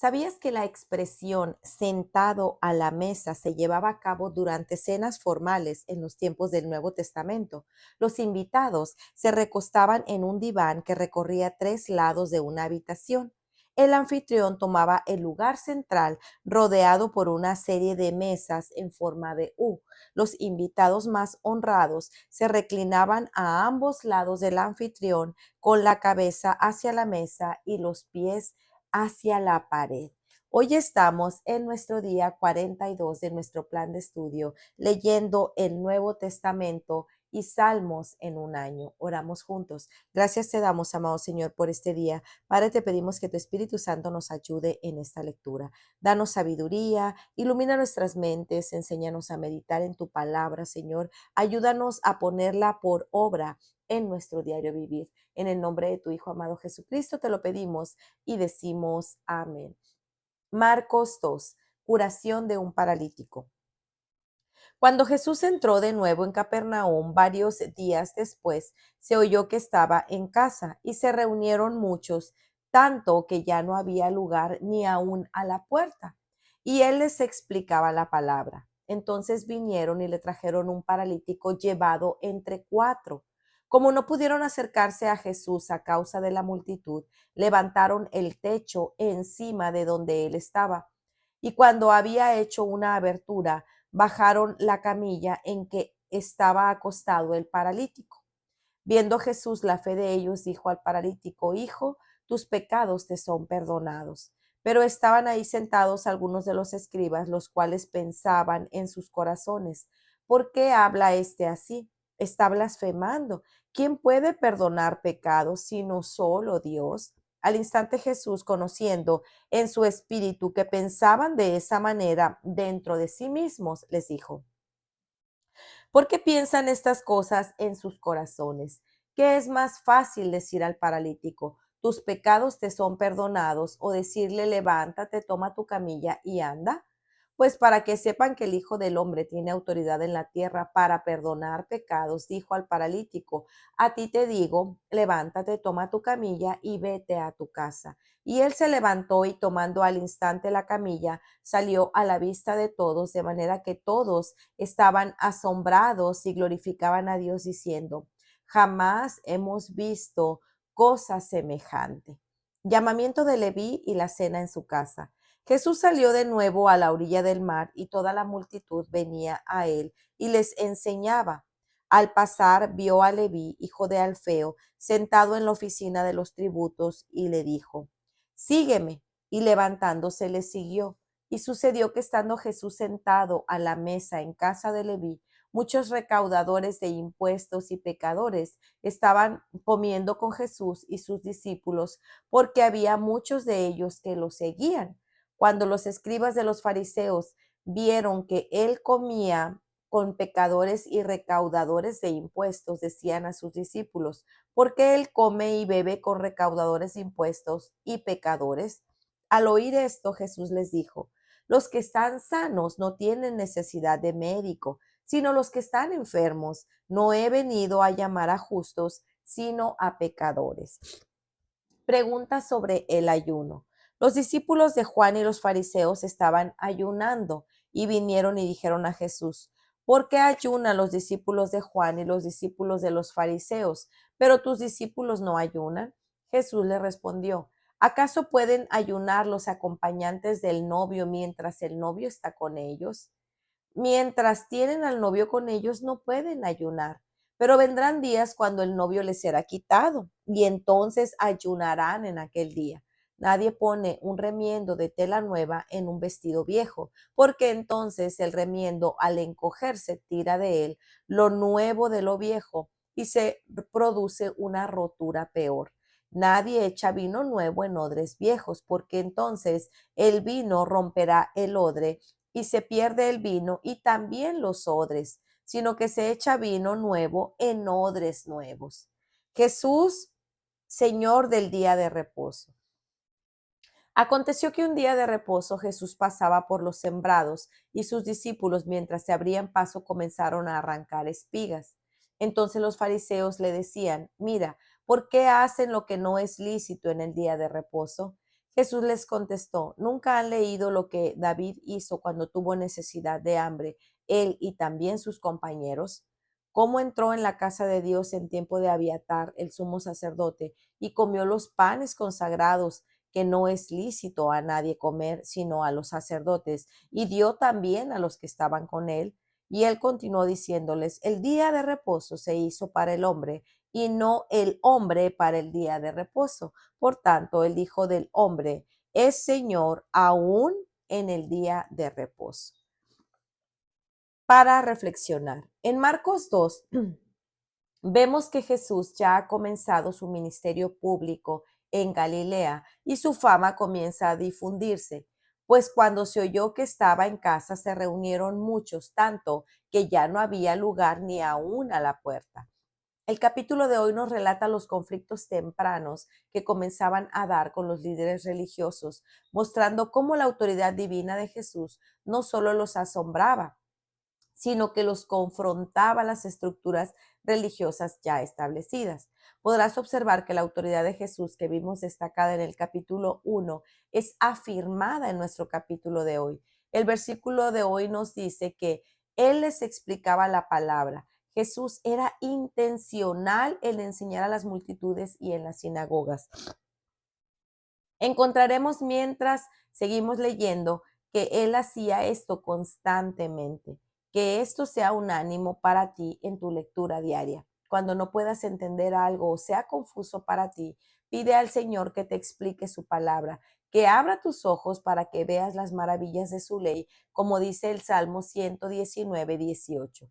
¿Sabías que la expresión sentado a la mesa se llevaba a cabo durante cenas formales en los tiempos del Nuevo Testamento? Los invitados se recostaban en un diván que recorría tres lados de una habitación. El anfitrión tomaba el lugar central rodeado por una serie de mesas en forma de U. Los invitados más honrados se reclinaban a ambos lados del anfitrión con la cabeza hacia la mesa y los pies hacia la pared. Hoy estamos en nuestro día 42 de nuestro plan de estudio, leyendo el Nuevo Testamento y Salmos en un año. Oramos juntos. Gracias te damos, amado Señor, por este día. Padre, te pedimos que tu Espíritu Santo nos ayude en esta lectura. Danos sabiduría, ilumina nuestras mentes, enséñanos a meditar en tu palabra, Señor. Ayúdanos a ponerla por obra en nuestro diario vivir. En el nombre de tu Hijo amado Jesucristo te lo pedimos y decimos amén. Marcos 2, curación de un paralítico. Cuando Jesús entró de nuevo en Capernaum varios días después, se oyó que estaba en casa y se reunieron muchos, tanto que ya no había lugar ni aún a la puerta. Y él les explicaba la palabra. Entonces vinieron y le trajeron un paralítico llevado entre cuatro. Como no pudieron acercarse a Jesús a causa de la multitud, levantaron el techo encima de donde él estaba. Y cuando había hecho una abertura, bajaron la camilla en que estaba acostado el paralítico. Viendo Jesús la fe de ellos, dijo al paralítico: Hijo, tus pecados te son perdonados. Pero estaban ahí sentados algunos de los escribas, los cuales pensaban en sus corazones: ¿por qué habla este así? Está blasfemando. ¿Quién puede perdonar pecados sino solo Dios? Al instante Jesús, conociendo en su espíritu que pensaban de esa manera dentro de sí mismos, les dijo: ¿por qué piensan estas cosas en sus corazones? ¿Qué es más fácil decir al paralítico: tus pecados te son perdonados, o decirle: levántate, toma tu camilla y anda? Pues para que sepan que el Hijo del Hombre tiene autoridad en la tierra para perdonar pecados, dijo al paralítico: a ti te digo, levántate, toma tu camilla y vete a tu casa. Y él se levantó y, tomando al instante la camilla, salió a la vista de todos, de manera que todos estaban asombrados y glorificaban a Dios diciendo: jamás hemos visto cosa semejante. Llamamiento de Leví y la cena en su casa. Jesús salió de nuevo a la orilla del mar y toda la multitud venía a él y les enseñaba. Al pasar vio a Leví, hijo de Alfeo, sentado en la oficina de los tributos, y le dijo: sígueme. Y levantándose le siguió. Y sucedió que, estando Jesús sentado a la mesa en casa de Leví, muchos recaudadores de impuestos y pecadores estaban comiendo con Jesús y sus discípulos, porque había muchos de ellos que lo seguían. Cuando los escribas de los fariseos vieron que él comía con pecadores y recaudadores de impuestos, decían a sus discípulos: ¿por qué él come y bebe con recaudadores de impuestos y pecadores? Al oír esto, Jesús les dijo: los que están sanos no tienen necesidad de médico, sino los que están enfermos. No he venido a llamar a justos, sino a pecadores. Pregunta sobre el ayuno. Los discípulos de Juan y los fariseos estaban ayunando y vinieron y dijeron a Jesús: ¿por qué ayunan los discípulos de Juan y los discípulos de los fariseos, pero tus discípulos no ayunan? Jesús le respondió: ¿acaso pueden ayunar los acompañantes del novio mientras el novio está con ellos? Mientras tienen al novio con ellos, no pueden ayunar, pero vendrán días cuando el novio les será quitado, y entonces ayunarán en aquel día. Nadie pone un remiendo de tela nueva en un vestido viejo, porque entonces el remiendo, al encogerse, tira de él lo nuevo de lo viejo, y se produce una rotura peor. Nadie echa vino nuevo en odres viejos, porque entonces el vino romperá el odre y se pierde el vino y también los odres, sino que se echa vino nuevo en odres nuevos. Jesús, Señor del día de reposo. Aconteció que un día de reposo Jesús pasaba por los sembrados, y sus discípulos, mientras se abrían paso, comenzaron a arrancar espigas. Entonces los fariseos le decían: mira, ¿por qué hacen lo que no es lícito en el día de reposo? Jesús les contestó, ¿nunca han leído lo que David hizo cuando tuvo necesidad de hambre, él y también sus compañeros? ¿Cómo entró en la casa de Dios en tiempo de Abiatar, el sumo sacerdote, y comió los panes consagrados que no es lícito a nadie comer, sino a los sacerdotes, y dio también a los que estaban con él? Y él continuó diciéndoles, el día de reposo se hizo para el hombre, y no el hombre para el día de reposo. Por tanto, el Hijo del Hombre es Señor aún en el día de reposo. Para reflexionar, en Marcos 2 vemos que Jesús ya ha comenzado su ministerio público en Galilea y su fama comienza a difundirse, pues cuando se oyó que estaba en casa se reunieron muchos, tanto que ya no había lugar ni aún a la puerta. El capítulo de hoy nos relata los conflictos tempranos que comenzaban a dar con los líderes religiosos, mostrando cómo la autoridad divina de Jesús no solo los asombraba, sino que los confrontaba las estructuras religiosas ya establecidas. Podrás observar que la autoridad de Jesús que vimos destacada en el capítulo 1 es afirmada en nuestro capítulo de hoy. El versículo de hoy nos dice que Él les explicaba la palabra. Jesús era intencional en enseñar a las multitudes y en las sinagogas. Encontraremos mientras seguimos leyendo que Él hacía esto constantemente. Que esto sea un ánimo para ti en tu lectura diaria. Cuando no puedas entender algo o sea confuso para ti, pide al Señor que te explique su palabra, que abra tus ojos para que veas las maravillas de su ley, como dice el Salmo 119:18.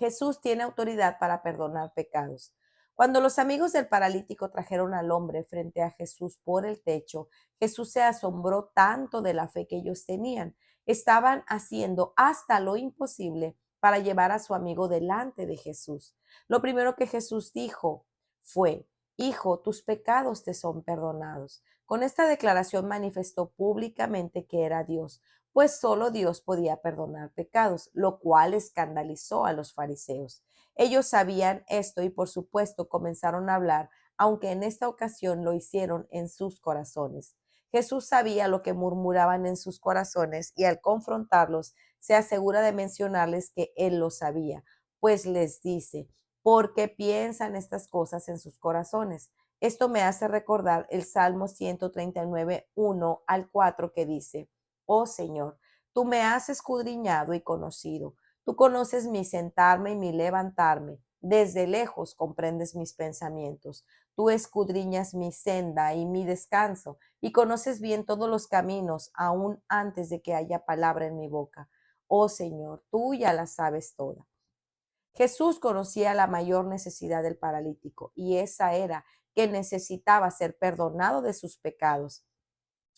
Jesús tiene autoridad para perdonar pecados. Cuando los amigos del paralítico trajeron al hombre frente a Jesús por el techo, Jesús se asombró tanto de la fe que ellos tenían. Estaban haciendo hasta lo imposible para llevar a su amigo delante de Jesús. Lo primero que Jesús dijo fue, Hijo, tus pecados te son perdonados. Con esta declaración manifestó públicamente que era Dios, pues solo Dios podía perdonar pecados, lo cual escandalizó a los fariseos. Ellos sabían esto y por supuesto comenzaron a hablar, aunque en esta ocasión lo hicieron en sus corazones. Jesús sabía lo que murmuraban en sus corazones y al confrontarlos se asegura de mencionarles que Él lo sabía, pues les dice, ¿por qué piensan estas cosas en sus corazones? Esto me hace recordar el Salmo 139:1 al 4 que dice, Oh Señor, tú me has escudriñado y conocido. Tú conoces mi sentarme y mi levantarme. Desde lejos comprendes mis pensamientos. Tú escudriñas mi senda y mi descanso y conoces bien todos los caminos, aún antes de que haya palabra en mi boca. Oh Señor, tú ya la sabes toda. Jesús conocía la mayor necesidad del paralítico y esa era que necesitaba ser perdonado de sus pecados.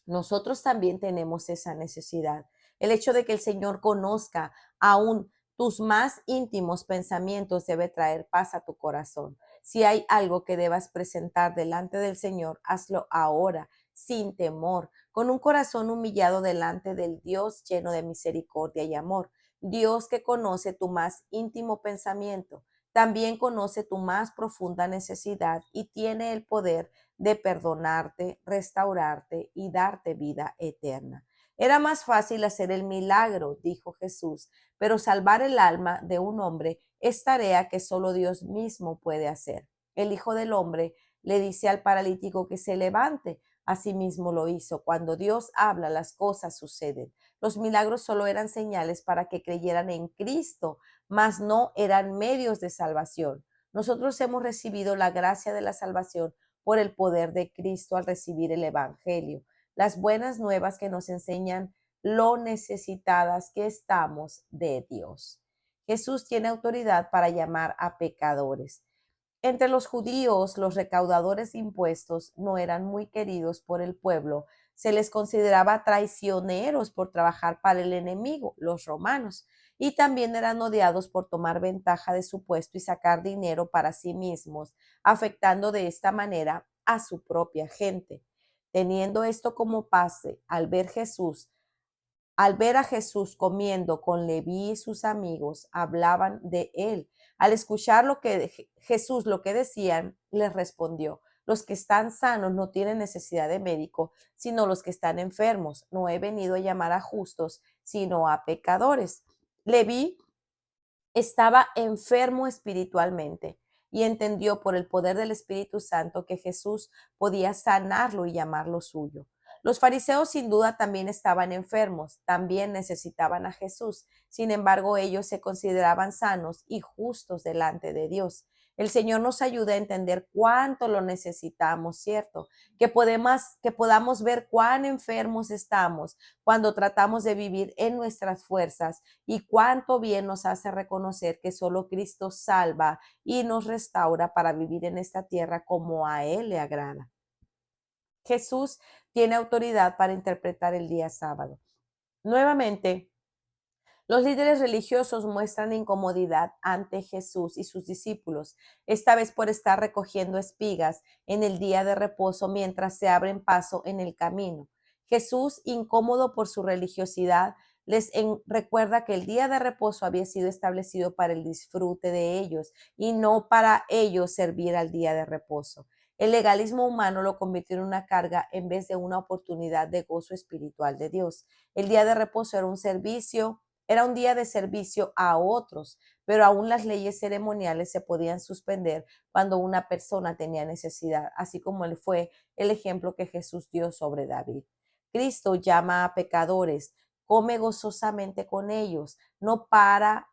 Nosotros también tenemos esa necesidad. El hecho de que el Señor conozca aún tus más íntimos pensamientos debe traer paz a tu corazón. Si hay algo que debas presentar delante del Señor, hazlo ahora, sin temor, con un corazón humillado delante del Dios lleno de misericordia y amor. Dios que conoce tu más íntimo pensamiento, también conoce tu más profunda necesidad y tiene el poder de perdonarte, restaurarte y darte vida eterna. Era más fácil hacer el milagro, dijo Jesús, pero salvar el alma de un hombre es tarea que solo Dios mismo puede hacer. El Hijo del Hombre le dice al paralítico que se levante. Asimismo lo hizo. Cuando Dios habla, las cosas suceden. Los milagros solo eran señales para que creyeran en Cristo, mas no eran medios de salvación. Nosotros hemos recibido la gracia de la salvación por el poder de Cristo al recibir el Evangelio, las buenas nuevas que nos enseñan lo necesitadas que estamos de Dios. Jesús tiene autoridad para llamar a pecadores. Entre los judíos, los recaudadores de impuestos no eran muy queridos por el pueblo. Se les consideraba traicioneros por trabajar para el enemigo, los romanos, y también eran odiados por tomar ventaja de su puesto y sacar dinero para sí mismos, afectando de esta manera a su propia gente. Teniendo esto como base, al ver a Jesús comiendo con Leví y sus amigos, hablaban de él. Al escuchar Jesús lo que decían, les respondió, Los que están sanos no tienen necesidad de médico, sino los que están enfermos. No he venido a llamar a justos, sino a pecadores. Leví estaba enfermo espiritualmente y entendió por el poder del Espíritu Santo que Jesús podía sanarlo y llamarlo suyo. Los fariseos sin duda también estaban enfermos, también necesitaban a Jesús. Sin embargo, ellos se consideraban sanos y justos delante de Dios. El Señor nos ayuda a entender cuánto lo necesitamos, ¿cierto? Que podamos ver cuán enfermos estamos cuando tratamos de vivir en nuestras fuerzas y cuánto bien nos hace reconocer que solo Cristo salva y nos restaura para vivir en esta tierra como a Él le agrada. Jesús tiene autoridad para interpretar el día sábado. Nuevamente, los líderes religiosos muestran incomodidad ante Jesús y sus discípulos, esta vez por estar recogiendo espigas en el día de reposo mientras se abren paso en el camino. Jesús, incómodo por su religiosidad, recuerda que el día de reposo había sido establecido para el disfrute de ellos y no para ellos servir al día de reposo. El legalismo humano lo convirtió en una carga en vez de una oportunidad de gozo espiritual de Dios. El día de reposo era un día de servicio a otros, pero aún las leyes ceremoniales se podían suspender cuando una persona tenía necesidad, así como fue el ejemplo que Jesús dio sobre David. Cristo llama a pecadores, come gozosamente con ellos, no para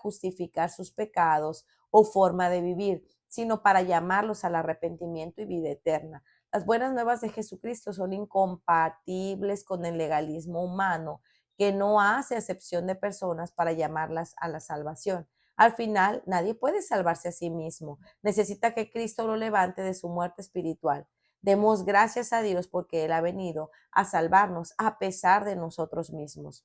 justificar sus pecados o forma de vivir, sino para llamarlos al arrepentimiento y vida eterna. Las buenas nuevas de Jesucristo son incompatibles con el legalismo humano que no hace excepción de personas para llamarlas a la salvación. Al final, nadie puede salvarse a sí mismo. Necesita que Cristo lo levante de su muerte espiritual. Demos gracias a Dios porque Él ha venido a salvarnos a pesar de nosotros mismos.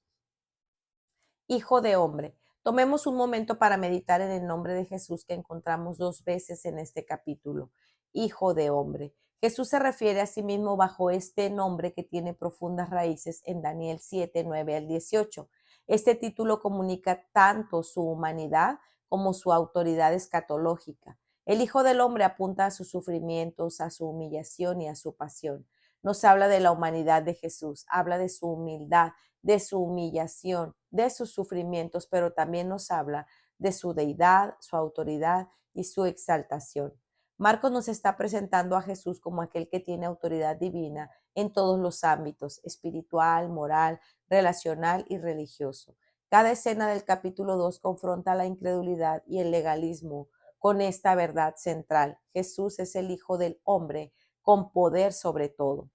Hijo de hombre. Tomemos un momento para meditar en el nombre de Jesús que encontramos 2 veces en este capítulo. Hijo de hombre. Jesús se refiere a sí mismo bajo este nombre que tiene profundas raíces en Daniel 7, 9 al 18. Este título comunica tanto su humanidad como su autoridad escatológica. El Hijo del Hombre apunta a sus sufrimientos, a su humillación y a su pasión. Nos habla de la humanidad de Jesús, habla de su humildad, de su humillación, de sus sufrimientos, pero también nos habla de su deidad, su autoridad y su exaltación. Marcos nos está presentando a Jesús como aquel que tiene autoridad divina en todos los ámbitos, espiritual, moral, relacional y religioso. Cada escena del capítulo 2 confronta la incredulidad y el legalismo con esta verdad central. Jesús es el Hijo del Hombre con poder sobre todo.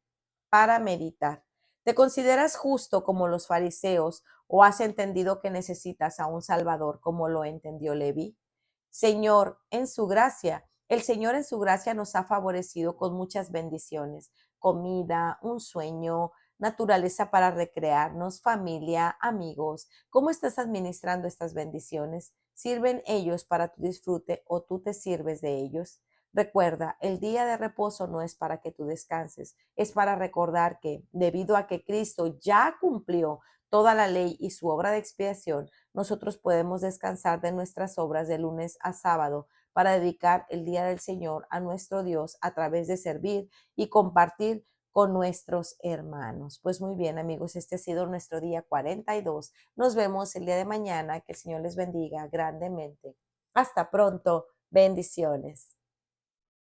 Para meditar. ¿Te consideras justo como los fariseos o has entendido que necesitas a un Salvador como lo entendió Leví? Señor, en su gracia, el Señor en su gracia nos ha favorecido con muchas bendiciones, comida, un sueño, naturaleza para recrearnos, familia, amigos. ¿Cómo estás administrando estas bendiciones? ¿Sirven ellos para tu disfrute o tú te sirves de ellos? Recuerda, el día de reposo no es para que tú descanses, es para recordar que debido a que Cristo ya cumplió toda la ley y su obra de expiación, nosotros podemos descansar de nuestras obras de lunes a sábado para dedicar el día del Señor a nuestro Dios a través de servir y compartir con nuestros hermanos. Pues muy bien, amigos, este ha sido nuestro día 42. Nos vemos el día de mañana. Que el Señor les bendiga grandemente. Hasta pronto. Bendiciones.